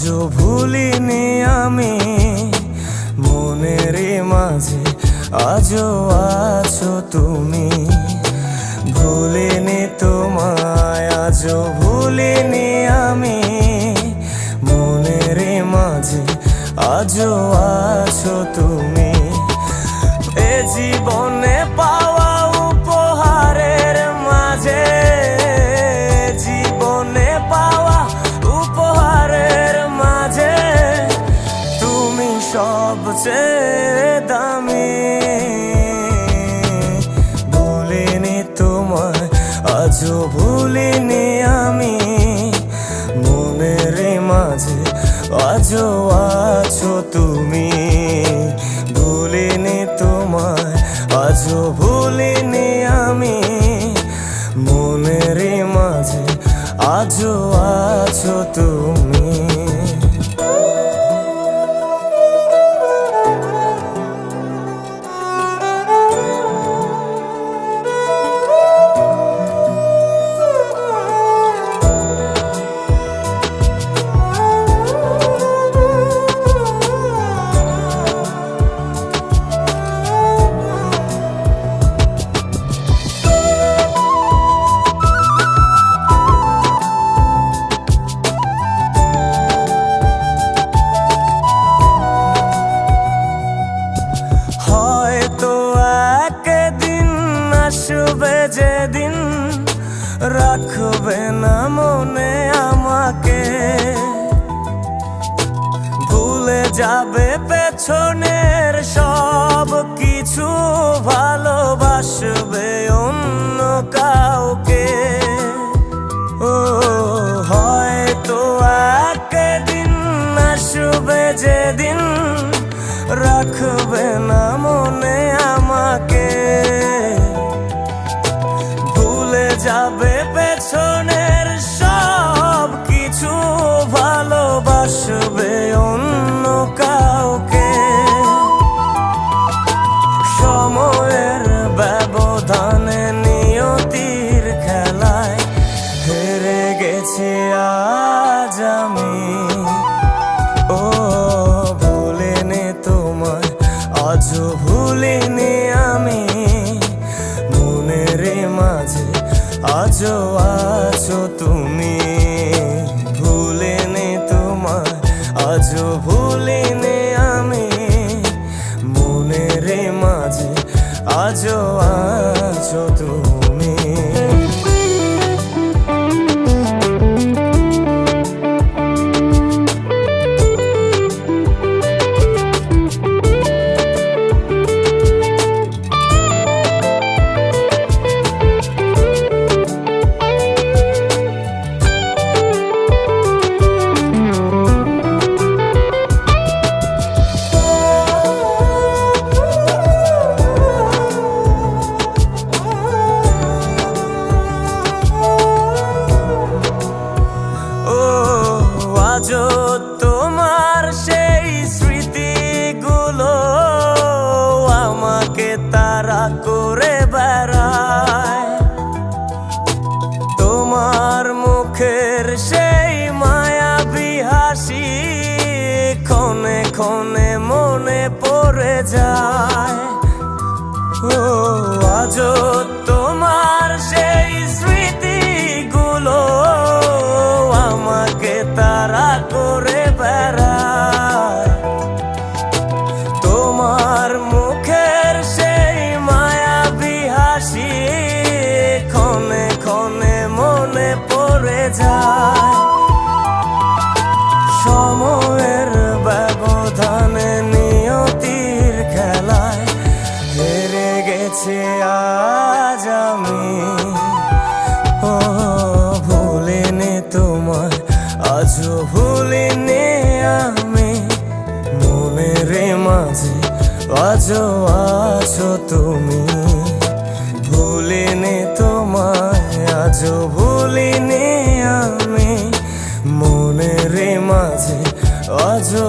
আজও ভুলিনি আমি, মনের মাঝে আজও আছো তুমি। ভুলিনি তোমায়, আজও ভুলিনি আমি, মনের মাঝে আজও আছো তুমি। এ জীবনে পাওয়া উপহারের মাঝে, জীবনে পাওয়া উপহারের মাঝে তুমি সবচেয়ে দামি। ভুলিনি তোমায়, আজও ভুলিনি আমি, মনের মাঝে আজও আছো তুমি। ভুলিনি তোমায়, আজও ভুলিনি আমি, মনের মাঝে আজও আছো তুমি। আসবে যেদিন রাখবে না মনে আমাকে, ভুলে যাবে পেছনের সব কিছু, ভালোবাসবে অন্য কাউকে। ও হয়তো একদিন আসবে যেদিন রাখবে না মনে আমাকে, যাবে পেছনের সব কিছু, ভালোবাসবে অন্য কাউকে। সময়ের ব্যবধানে নিয়তির খেলায় হেরে গেছি আজ আমি। ও ভুলিনি তোমায়, আজও ভুলিনি আমি, মনের মাঝে আজও আছো তুমি। ভুলিনি তোমায়, আজও ভুলিনি আমি, মনের মাঝে আজও আছো তুমি। আজও তোমার সেই স্মৃতিগুলো আমাকে তাড়া করে বেড়ায়, তোমার মুখের সেই মায়াবী হাসি ক্ষণে ক্ষণে মনে পড়ে যায়। ও আজও তোমার সেই স্মৃতিগুলো আমাকে তাড়া করে বেড়ায়, তোমার মুখের সেই মায়াবী হাসি ক্ষণে ক্ষণে মনে পড়ে যায়। সময়ের ব্যবধানে নিয়তির খেলায় হেরে গেছি আজ আমি। ও ভুলিনি তোমায়, আজও ভুলিনি আমি, মনের মাঝে আজও আছো তুমি। ভুলিনি তোমায়, আজও ভুলিনি আমি, মনের মাঝে আজও